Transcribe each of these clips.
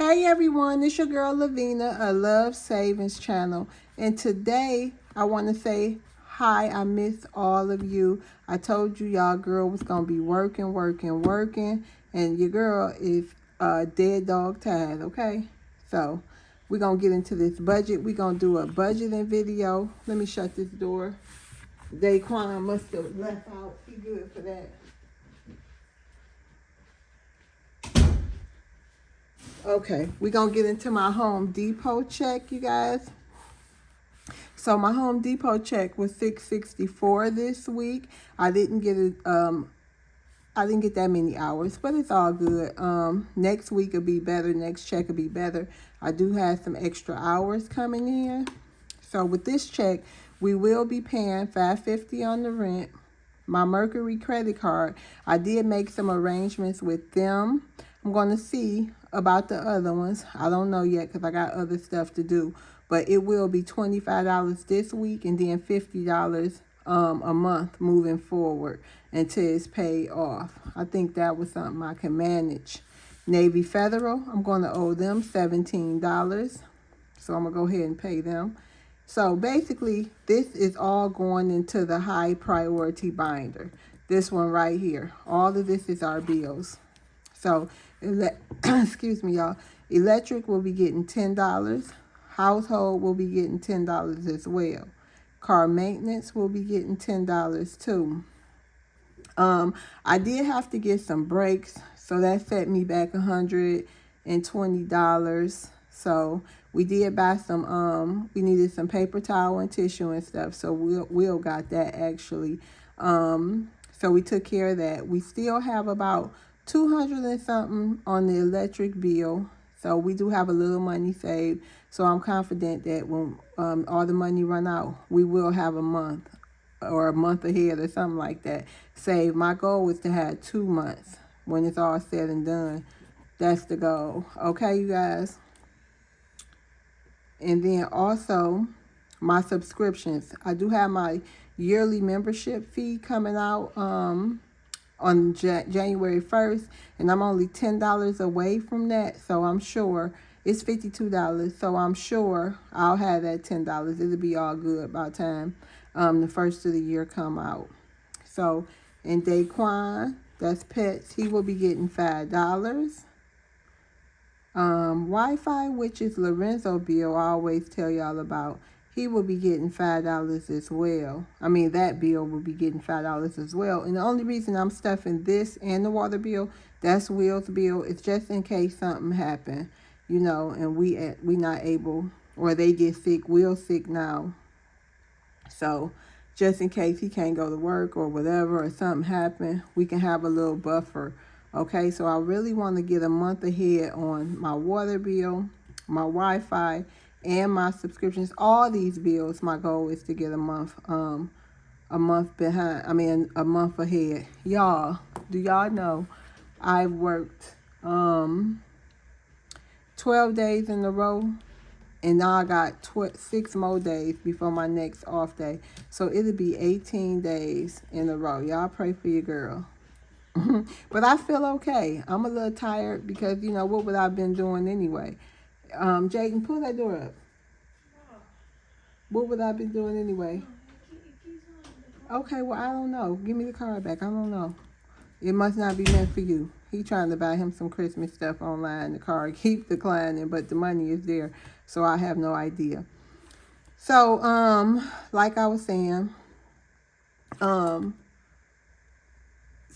Hey everyone, it's your girl Lavina, a Love Savings channel. And today I want to say hi. I miss all of you. I told you y'all girl was going to be working. And your girl is dead dog tired, okay? So we're going to get into this budget. We're going to do a budgeting video. Let me shut this door. Daquan must have left out. He good for that. Okay, we're going to get into my Home Depot check, you guys. So my Home Depot check was $6.64 this week. I didn't get it, I didn't get that many hours, but it's all good. Next week will be better. Next check will be better. I do have some extra hours coming in. So with this check, we will be paying $5.50 on the rent. My Mercury credit card, I did make some arrangements with them. I'm going to see about the other ones. I don't know yet because I got other stuff to do. But it will be $25 this week and then $50 a month moving forward until it's paid off. I think that was something I can manage. Navy Federal, I'm going to owe them $17. So I'm going to go ahead and pay them. So basically, this is all going into the high priority binder. This one right here. All of this is our bills. So, excuse me, y'all. Electric will be getting $10. Household will be getting $10 as well. Car maintenance will be getting $10 too. I did have to get some brakes, so that set me back $120. So we did buy some, we needed some paper towel and tissue and stuff. So Will got that actually. So we took care of that. We still have about 200 and something on the electric bill. So we do have a little money saved. So I'm confident that when all the money run out, we will have a month or a month ahead or something like that saved. My goal was to have 2 months when it's all said and done. That's the goal. Okay, you guys? And then also my subscriptions. I do have my yearly membership fee coming out on January 1st, and I'm only $10 away from that. So I'm sure it's $52. So I'm sure I'll have that $10. It'll be all good by the time the first of the year come out. So in Daquan, that's pets, he will be getting $5. Wi-Fi, which is Lorenzo bill, I always tell y'all about, he will be getting $5 as well. I mean, that bill will be getting $5 as well. And the only reason I'm stuffing this and the water bill, that's Will's bill, is just in case something happen, you know, and we not able, or they get sick. Will's sick now. So just in case he can't go to work or whatever, or something happen, we can have a little buffer. Okay, so I really want to get a month ahead on my water bill, my Wi-Fi, and my subscriptions. All these bills, my goal is to get a month behind. I mean, a month ahead. Y'all, do y'all know I've worked 12 days in a row, and now I got 6 more days before my next off day. So it'll be 18 days in a row. Y'all pray for your girl. But I feel okay. I'm a little tired because, you know, what would I have been doing anyway? Jaden, pull that door up. What would I have been doing anyway? Okay, well, I don't know. Give me the card back. I don't know. It must not be meant for you. He trying to buy him some Christmas stuff online. The card keeps declining, but the money is there. So I have no idea. So, like I was saying, so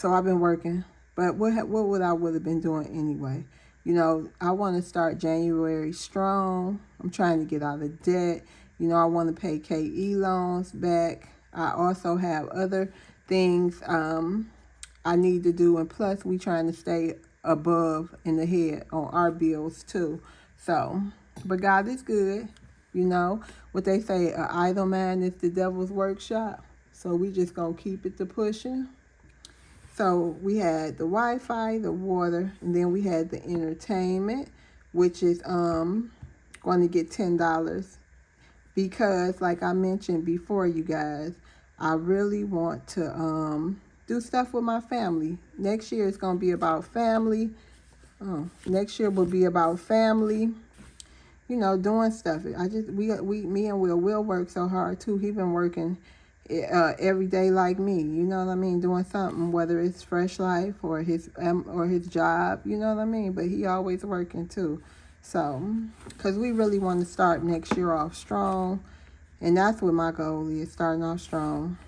I've been working, but what would I would have been doing anyway? You know, I want to start January strong. I'm trying to get out of debt. You know, I want to pay KE loans back. I also have other things I need to do, and plus we trying to stay above in the head on our bills too. So, but God is good. You know what they say, an idle man is the devil's workshop. So we just gonna keep it to pushing. So we had the Wi-Fi, the water, and then we had the entertainment, which is going to get $10 because, like I mentioned before, you guys, I really want to do stuff with my family. Next year it's going to be about family, Next year will be about family, you know, doing stuff. Me and Will work so hard too. He been working every day like me, you know what I mean, doing something, whether it's Fresh Life or his job, you know what I mean, but he always working too. So, because we really want to start next year off strong, and that's what my goal is, starting off strong.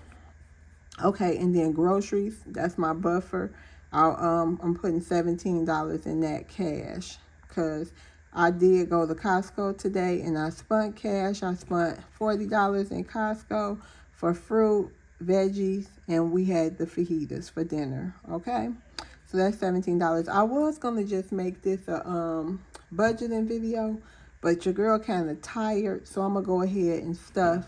Okay, and then groceries, that's my buffer. I'm putting $17 in that cash, because I did go to Costco today and I spent cash. I spent $40 in Costco for fruit, veggies, and we had the fajitas for dinner. Okay, so that's $17. I was gonna just make this a budgeting video, but your girl kind of tired, so I'm gonna go ahead and stuff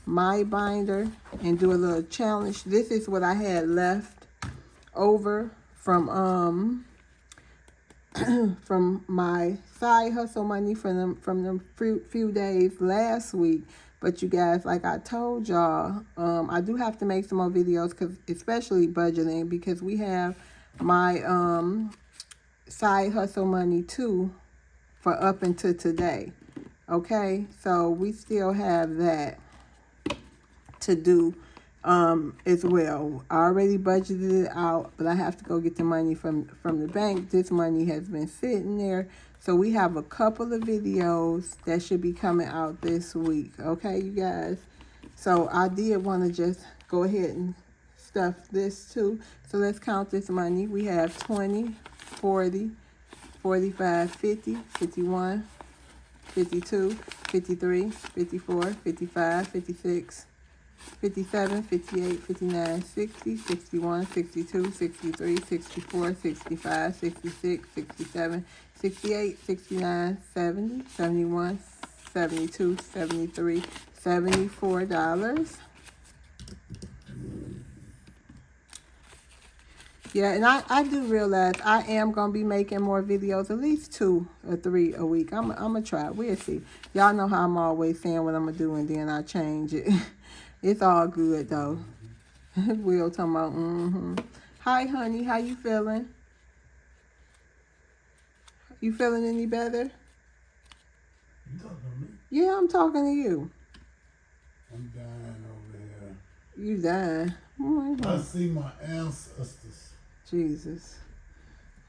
my binder and do a little challenge. This is what I had left over from from my side hustle money from them few days last week. But you guys, like I told y'all, I do have to make some more videos, because especially budgeting, because we have my side hustle money too for up until today. Okay, so we still have that to do as well. I already budgeted it out, but I have to go get the money from the bank. This money has been sitting there, so we have a couple of videos that should be coming out this week. Okay, you guys, so I did want to just go ahead and stuff this too. So let's count this money. We have 20, 40, 45, 50, 51, 52, 53, 54, 55, 56, 57, 58, 59, 60, 61, 62, 63, 64, 65, 66, 67, 68, 69, 70, 71, 72, 73, $74. Yeah, and I do realize I am going to be making more videos, at least 2 or 3 a week. I'm going to try. We'll see. Y'all know how I'm always saying what I'm going to do, and then I change it. It's all good, though. Will talking about, Hi, honey. How you feeling? You feeling any better? You talking to me? Yeah, I'm talking to you. I'm dying over here. You dying. Oh, I see my ancestors. Jesus.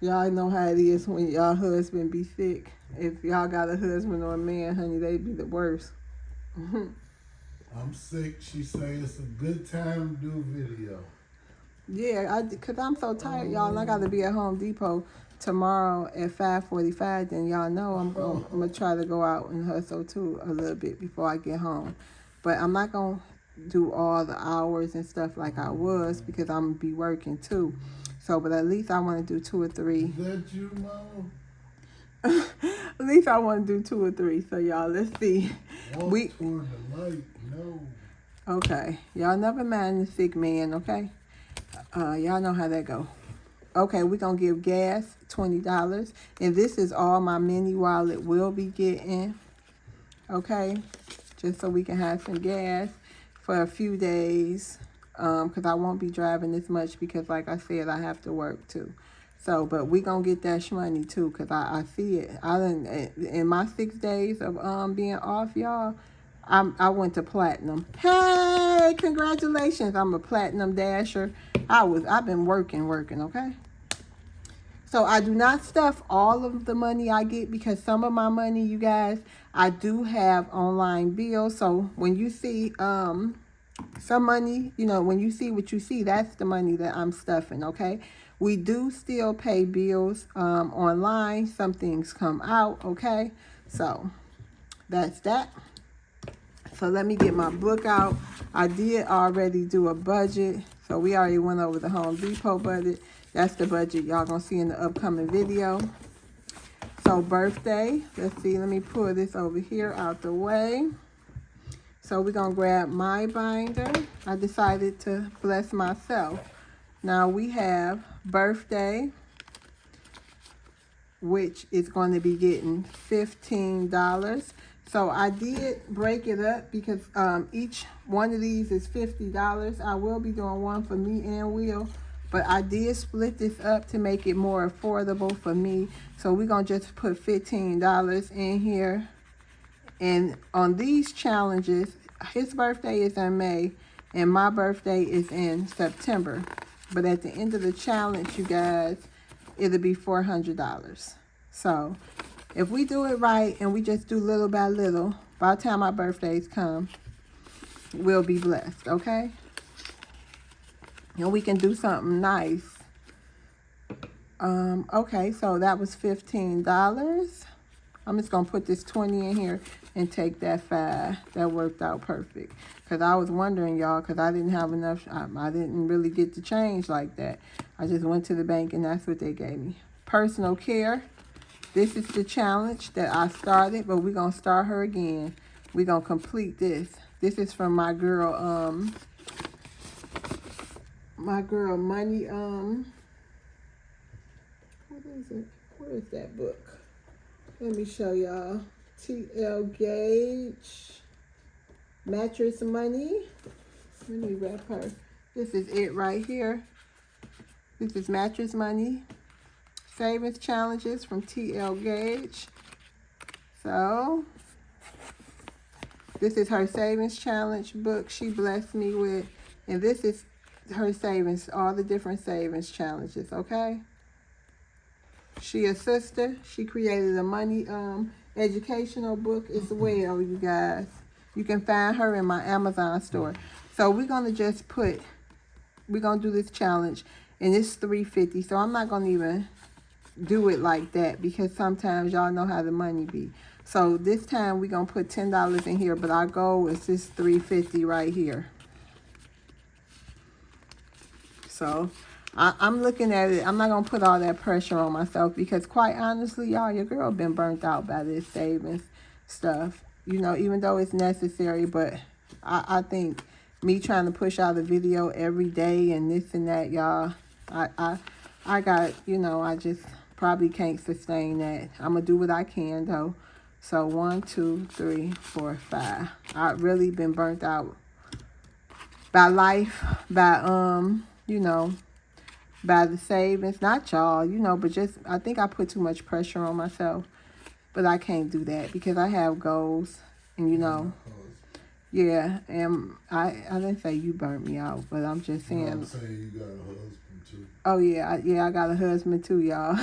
Y'all know how it is when y'all husband be sick. If y'all got a husband or a man, honey, they be the worst. I'm sick. She say it's a good time to do a video. Yeah, because I'm so tired, y'all, and I got to be at Home Depot tomorrow at 5:45. Then y'all know I'm going to try to go out and hustle, too, a little bit before I get home. But I'm not going to do all the hours and stuff like I was, because I'm going to be working, too. So, but at least I want to do 2 or 3. Is that you, Mama? At least I want to do 2 or 3. So, y'all, let's see. Walk toward the light. No. Okay. Y'all never mind the sick man, okay? Y'all know how that go. Okay, we're going to give gas $20. And this is all my mini wallet will be getting. Okay? Just so we can have some gas for a few days. Because I won't be driving this much, because like I said, I have to work too. So, but we gonna get that money too, because I see it. In my 6 days of being off, y'all, I went to platinum. Hey, congratulations. I'm a platinum dasher. I've been working, okay? So I do not stuff all of the money I get, because some of my money, you guys, I do have online bills. So when you see some money, you know, when you see what you see, that's the money that I'm stuffing, okay? We do still pay bills online. Some things come out, okay? So that's that. So let me get my book out. I did already do a budget. So we already went over the Home Depot budget. That's the budget y'all gonna see in the upcoming video. So birthday, let's see, let me pull this over here out the way. So we're gonna grab my binder. I decided to bless myself. Now we have birthday, which is going to be getting $15. So I did break it up, because each one of these is $50. I will be doing one for me and Will, But I did split this up to make it more affordable for me. So we're going to just put $15 in here. And on these challenges, his birthday is in May and my birthday is in September. But at the end of the challenge, you guys, it'll be $400. So if we do it right and we just do little by little, by the time our birthdays come, we'll be blessed, okay? And we can do something nice. Okay, so that was $15. I'm just gonna put this 20 in here and take that 5. That worked out perfect. Cause I was wondering, y'all, cause I didn't have enough. I didn't really get the change like that. I just went to the bank and that's what they gave me. Personal care. This is the challenge that I started, but we're gonna start her again. We're gonna complete this. This is from my girl, Money, what is it? Where is that book? Let me show y'all. T.L. Gage, Mattress Money. Let me wrap her. This is it right here. This is Mattress Money. Savings Challenges from T.L. Gage. So, this is her savings challenge book she blessed me with. And this is her savings, all the different savings challenges, okay? She a sister. She created a money educational book as well, you guys. You can find her in my Amazon store. So we're gonna just we're gonna do this challenge, and it's $3.50. So I'm not gonna even do it like that because sometimes y'all know how the money be. So this time we're gonna put $10 in here, but our goal is this $3.50 right here. So I'm looking at it. I'm not going to put all that pressure on myself because quite honestly, y'all, your girl been burnt out by this savings stuff. You know, even though it's necessary, but I think me trying to push out a video every day and this and that, y'all, I got, you know, I just probably can't sustain that. I'm going to do what I can, though. So 1, 2, 3, 4, 5. I've really been burnt out by life, by, you know, by the savings. Not y'all, you know, but just, I think I put too much pressure on myself. But I can't do that because I have goals. And, you know, yeah, and I didn't say you burnt me out, but I'm just saying. No, I'm saying you got a husband, too. Oh, yeah, I got a husband, too, y'all.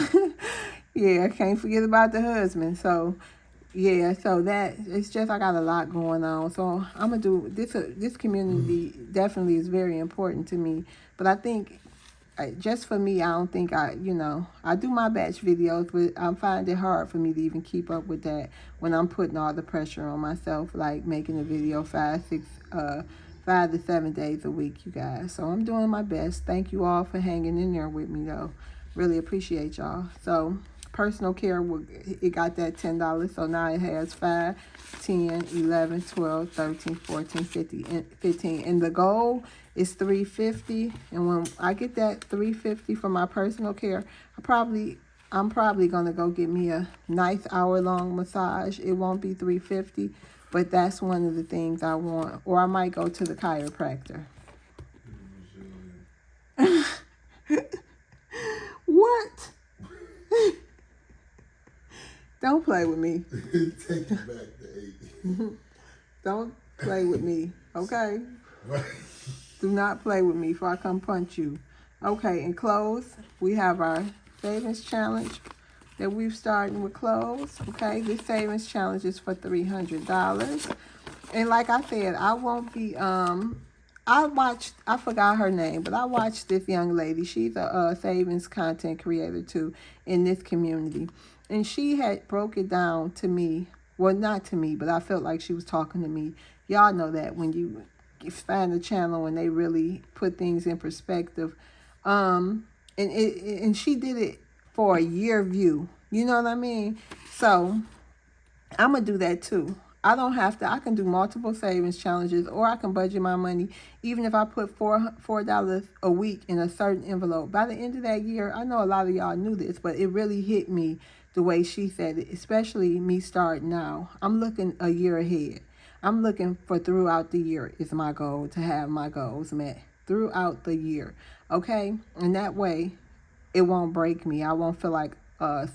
Yeah, I can't forget about the husband. So, yeah, so that, it's just I got a lot going on. So I'm going to do, this community definitely is very important to me. But I think, just for me, I don't think you know, I do my batch videos, but I find it hard for me to even keep up with that when I'm putting all the pressure on myself, like making a video 5 to 7 days a week, you guys. So I'm doing my best. Thank you all for hanging in there with me, though. Really appreciate y'all. So personal care, it got that $10. So now it has 5, 10, 11, 12, 13, 14, 15. And the goal is $3.50. And when I get that $3.50 for my personal care, I'm probably gonna go get me a nice hour-long massage. It won't be $3.50, but that's one of the things I want. Or I might go to the chiropractor. What? Don't play with me. Take it back to 8. Don't play with me, okay? Right. Do not play with me before I come punch you. Okay, in clothes, we have our savings challenge that we've started with clothes. Okay, this savings challenge is for $300. And like I said, I won't be, I forgot her name, but I watched this young lady. She's a savings content creator too in this community. And she had broke it down to me. Well, not to me, but I felt like she was talking to me. Y'all know that when you find a channel and they really put things in perspective. And she did it for a year view. You know what I mean? So I'm going to do that too. I don't have to. I can do multiple savings challenges, or I can budget my money. Even if I put $4 a week in a certain envelope. By the end of that year, I know a lot of y'all knew this, but it really hit me the way she said it, especially me starting now. I'm looking a year ahead. I'm looking for throughout the year is my goal to have my goals met. throughout the year, okay? And that way it won't break me. I won't feel like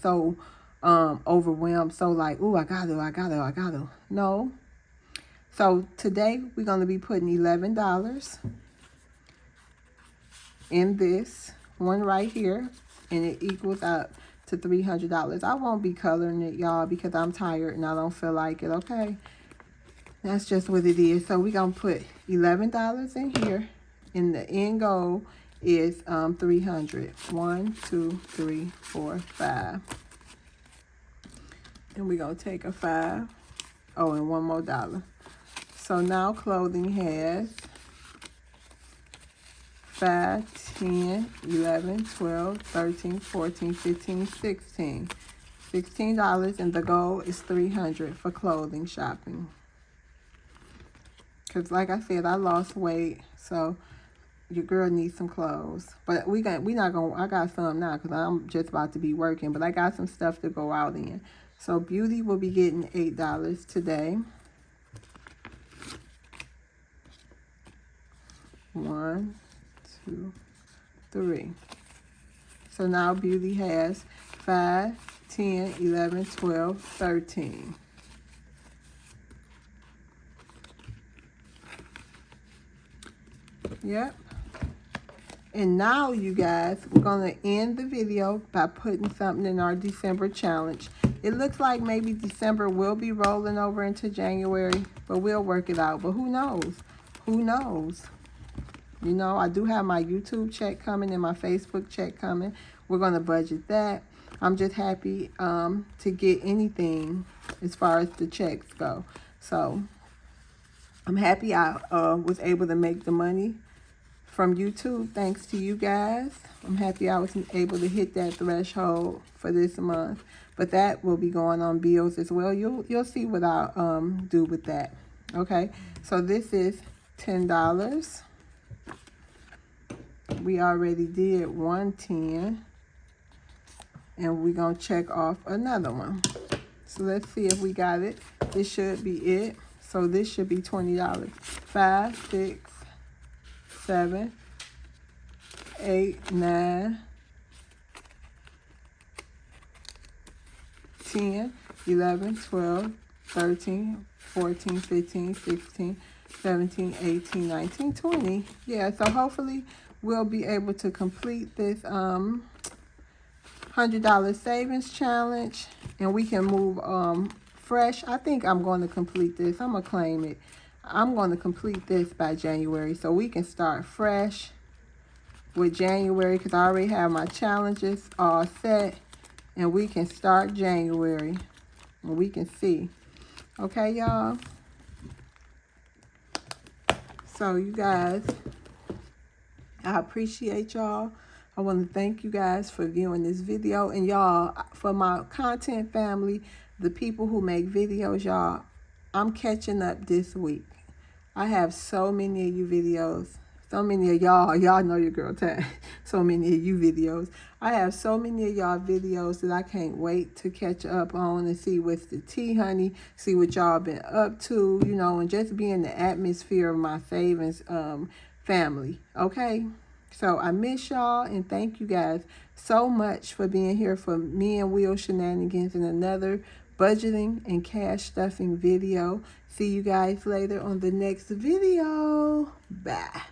so overwhelmed, so like, ooh, I gotta. No. So today we're going to be putting $11 in this one right here, and it equals up to $300. I won't be coloring it, y'all, because I'm tired and I don't feel like it, okay? That's just what it is. So we're going to put $11 in here, and the end goal is 300. 1, 2, 3, 4, 5. And we're going to take a 5. Oh, and one more dollar. So now clothing has 5, 10, 11, 12, 13, 14, 15, 16. $16, and the goal is 300 for clothing shopping. Because like I said, I lost weight, so your girl needs some clothes. But we not gonna, I got some now because I'm just about to be working, but I got some stuff to go out in. So beauty will be getting $8 today. 1, 2, 3. So now beauty has 5, 10, 11, 12, 13. Yep. And now, you guys, we're going to end the video by putting something in our December challenge. It looks like maybe December will be rolling over into January, but we'll work it out. But who knows? Who knows? You know, I do have my YouTube check coming and my Facebook check coming. We're going to budget that. I'm just happy to get anything as far as the checks go. So I'm happy I was able to make the money from YouTube thanks to you guys. I'm happy I was able to hit that threshold for this month. But that will be going on bills as well. You'll see what I'll do with that. Okay, so this is $10. We already did 110, and we're gonna check off another one. So let's see if we got it. This should be it. So this should be $20. 5, 6, 7, 8, 9, 10, 11, 12, 13, 14, 15, 16, 17, 18, 19, 20. Yeah, so hopefully we'll be able to complete this $100 savings challenge, and we can move fresh. I think I'm going to complete this. I'm going to claim it. I'm going to complete this by January so we can start fresh with January, because I already have my challenges all set, and we can start January and we can see. Okay, y'all? So you guys, I appreciate y'all. I want to thank you guys for viewing this video. And y'all, for my content family, the people who make videos, y'all, I'm catching up this week. I have so many of you videos. So many of y'all know your girl tag. So many of you videos. I have so many of y'all videos that I can't wait to catch up on and see what's the tea, honey. See what y'all been up to, you know, and just be in the atmosphere of my savings family. Okay? So I miss y'all, and thank you guys so much for being here for me and Will Shenanigans in another budgeting and cash stuffing video. See you guys later on the next video. Bye.